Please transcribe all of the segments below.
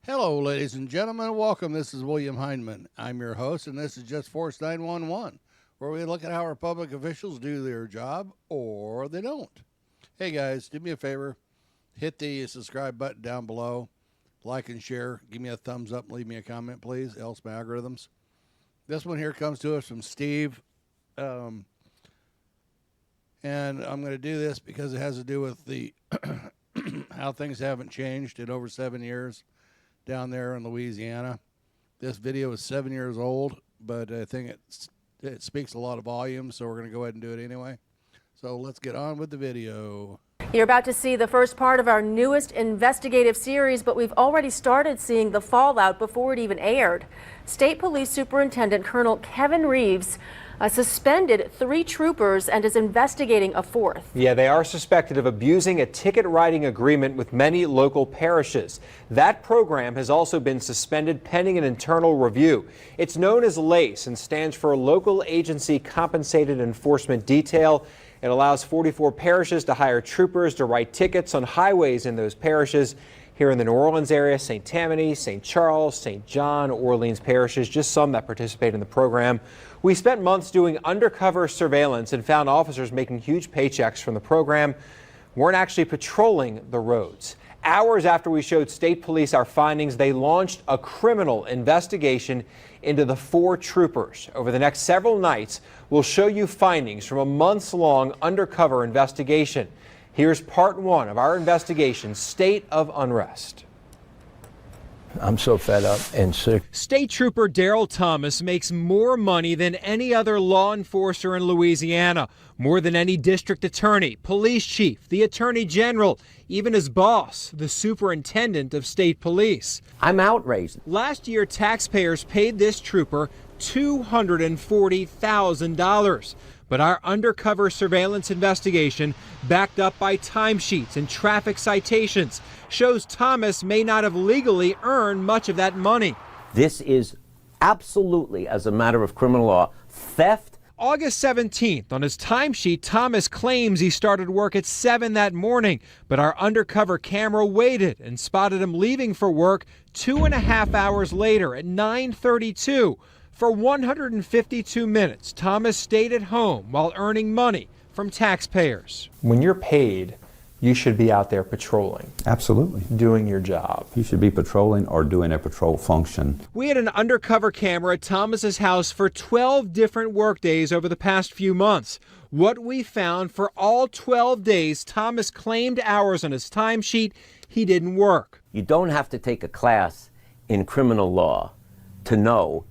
Hello, ladies and gentlemen. Welcome. This is William Hindman. I'm your host, and this is Just Force 911, where we look at how our public officials do their job or they don't. Hey, guys, do me a favor. Hit the subscribe button down below. Like and share. Give me a thumbs up. Leave me a comment, please. Else my algorithms. This one here comes to us from Steve. And I'm going to do this because it has to do with the how things haven't changed in over 7 years down there in Louisiana. This video is 7 years old, but I think it speaks a lot of volume, so we're going to go ahead and do it anyway. So let's get on with the video. You're about to see the first part of our newest investigative series, but we've already started seeing the fallout before it even aired. State Police Superintendent Colonel Kevin Reeves suspended 3 troopers and is investigating a 4th. Yeah, they are suspected of abusing a ticket writing agreement with many local parishes. That program has also been suspended pending an internal review. It's known as LACE and stands for Local Agency Compensated Enforcement Detail. It allows 44 parishes to hire troopers to write tickets on highways in those parishes. Here in the New Orleans area, St. Tammany, St. Charles, St. John, Orleans parishes, just some that participate in the program. We spent months doing undercover surveillance and found officers making huge paychecks from the program weren't actually patrolling the roads. Hours after we showed state police our findings, they launched a criminal investigation into the 4 troopers. Over the next several nights, we'll show you findings from a months-long undercover investigation. Here's part 1 of our investigation, State of Unrest. I'm so fed up and sick. State Trooper Daryl Thomas makes more money than any other law enforcer in Louisiana, more than any district attorney, police chief, the attorney general, even his boss, the superintendent of state police. I'm outraged. Last year, taxpayers paid this trooper $240,000. But our undercover surveillance investigation, backed up by timesheets and traffic citations, shows Thomas may not have legally earned much of that money. This is absolutely, as a matter of criminal law, theft. August 17th, on his timesheet, Thomas claims he started work at 7 that morning, but our undercover camera waited and spotted him leaving for work 2.5 hours later at 9:32. For 152 minutes, Thomas stayed at home while earning money from taxpayers. When you're paid, you should be out there patrolling. Absolutely. Doing your job. You should be patrolling or doing a patrol function. We had an undercover camera at Thomas's house for 12 different work days over the past few months. What we found, for all 12 days Thomas claimed hours on his timesheet he didn't work. You don't have to take a class in criminal law to know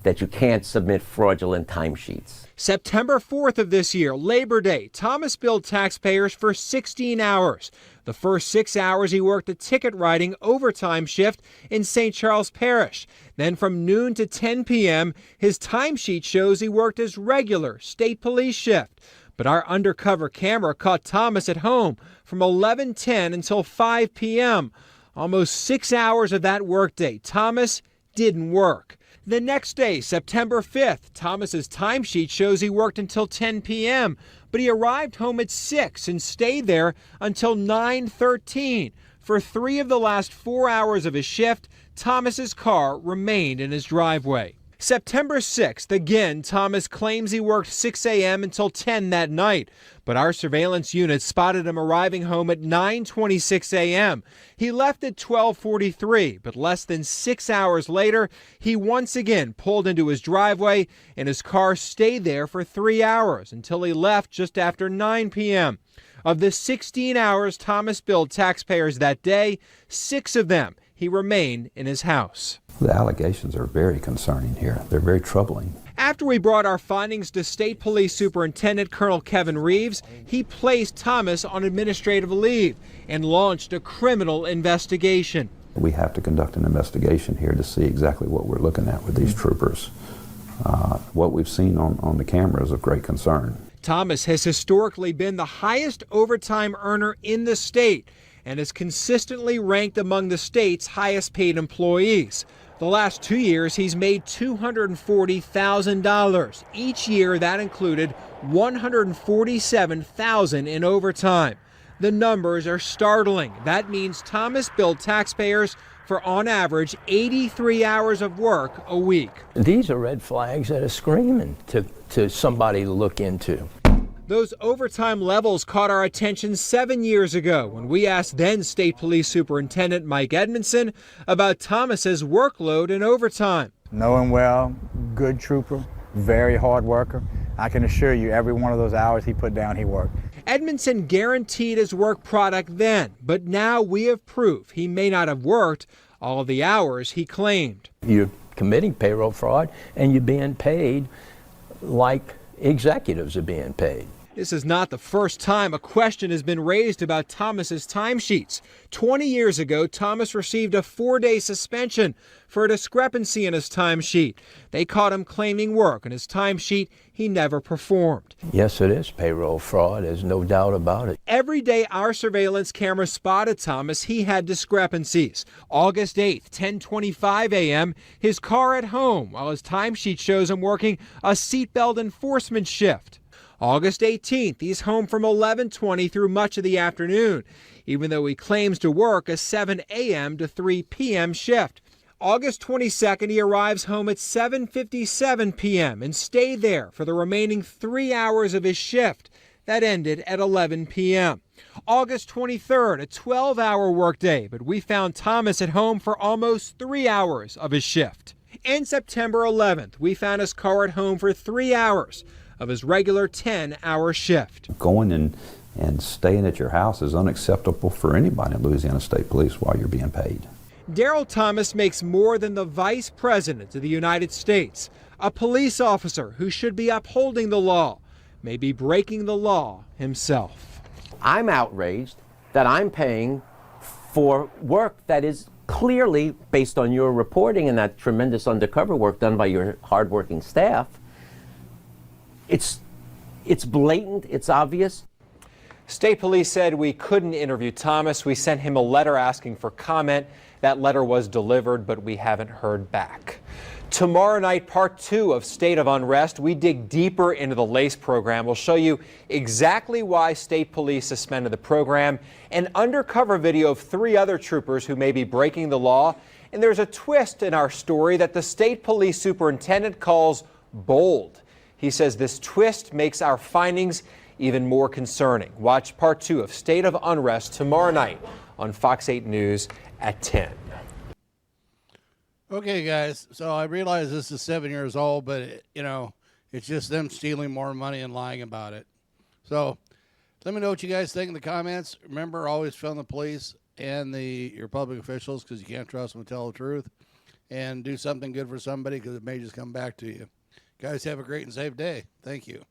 that you can't submit fraudulent timesheets. September 4th of this year, Labor Day, Thomas billed taxpayers for 16 hours. The first 6 hours he worked a ticket writing overtime shift in St. Charles Parish. Then from noon to 10 p.m., his timesheet shows he worked his regular state police shift. But our undercover camera caught Thomas at home from 11:10 until 5 p.m. Almost 6 hours of that workday, Thomas didn't work. The next day, September 5th, Thomas's timesheet shows he worked until 10 p.m., but he arrived home at 6 and stayed there until 9:13. For 3 of the last 4 hours of his shift, Thomas's car remained in his driveway. September 6th, again, Thomas claims he worked 6 a.m. until 10 that night, but our surveillance unit spotted him arriving home at 9:26 a.m. He left at 12:43, but less than 6 hours later, he once again pulled into his driveway, and his car stayed there for 3 hours until he left just after 9 p.m. Of the 16 hours Thomas billed taxpayers that day, 6 of them he remained in his house. The allegations are very concerning here. They're very troubling. After we brought our findings to State Police Superintendent Colonel Kevin Reeves, he placed Thomas on administrative leave and launched a criminal investigation. We have to conduct an investigation here to see exactly what we're looking at with these troopers. What we've seen on the camera is of great concern. Thomas has historically been the highest overtime earner in the state and is consistently ranked among the state's highest paid employees. The last 2 years, he's made $240,000. Each year, that included $147,000 in overtime. The numbers are startling. That means Thomas billed taxpayers for on average 83 hours of work a week. These are red flags that are screaming to somebody to look into. Those overtime levels caught our attention 7 years ago when we asked then State Police Superintendent Mike Edmondson about Thomas's workload and overtime. Know him well, good trooper, very hard worker. I can assure you every one of those hours he put down, he worked. Edmondson guaranteed his work product then, but now we have proof he may not have worked all of the hours he claimed. You're committing payroll fraud and you're being paid like executives are being paid. This is not the first time a question has been raised about Thomas's timesheets. 20 years ago, Thomas received a 4-day suspension for a discrepancy in his timesheet. They caught him claiming work on his timesheet he never performed. Yes, it is payroll fraud. There's no doubt about it. Every day our surveillance camera spotted Thomas, he had discrepancies. August 8th, 10:25 a.m., his car at home, while his timesheet shows him working a seatbelt enforcement shift. August 18th, he's home from 11:20 through much of the afternoon, even though he claims to work a 7 a.m. to 3 p.m. shift. August 22nd, he arrives home at 7:57 p.m. and stayed there for the remaining 3 hours of his shift. That ended at 11 p.m. August 23rd, a 12-hour workday, but we found Thomas at home for almost 3 hours of his shift. And September 11th, we found his car at home for 3 hours of his regular 10-hour shift. Going and staying at your house is unacceptable for anybody in Louisiana State Police while you're being paid. Daryl Thomas makes more than the Vice President of the United States. A police officer who should be upholding the law may be breaking the law himself. I'm outraged that I'm paying for work that is clearly, based on your reporting and that tremendous undercover work done by your hardworking staff, it's blatant, it's obvious. State Police said we couldn't interview Thomas. We sent him a letter asking for comment. That letter was delivered, but we haven't heard back. Tomorrow night, part 2 of State of Unrest. We dig deeper into the LACE program. We'll show you exactly why State Police suspended the program, an undercover video of 3 other troopers who may be breaking the law, and there's a twist in our story that the State Police Superintendent calls bold. He says this twist makes our findings even more concerning. Watch part 2 of State of Unrest tomorrow night on Fox 8 News at 10. Okay, guys, so I realize this is 7 years old, but, it's just them stealing more money and lying about it. So let me know what you guys think in the comments. Remember, always film the police and your public officials because you can't trust them to tell the truth. And do something good for somebody because it may just come back to you. Guys, have a great and safe day. Thank you.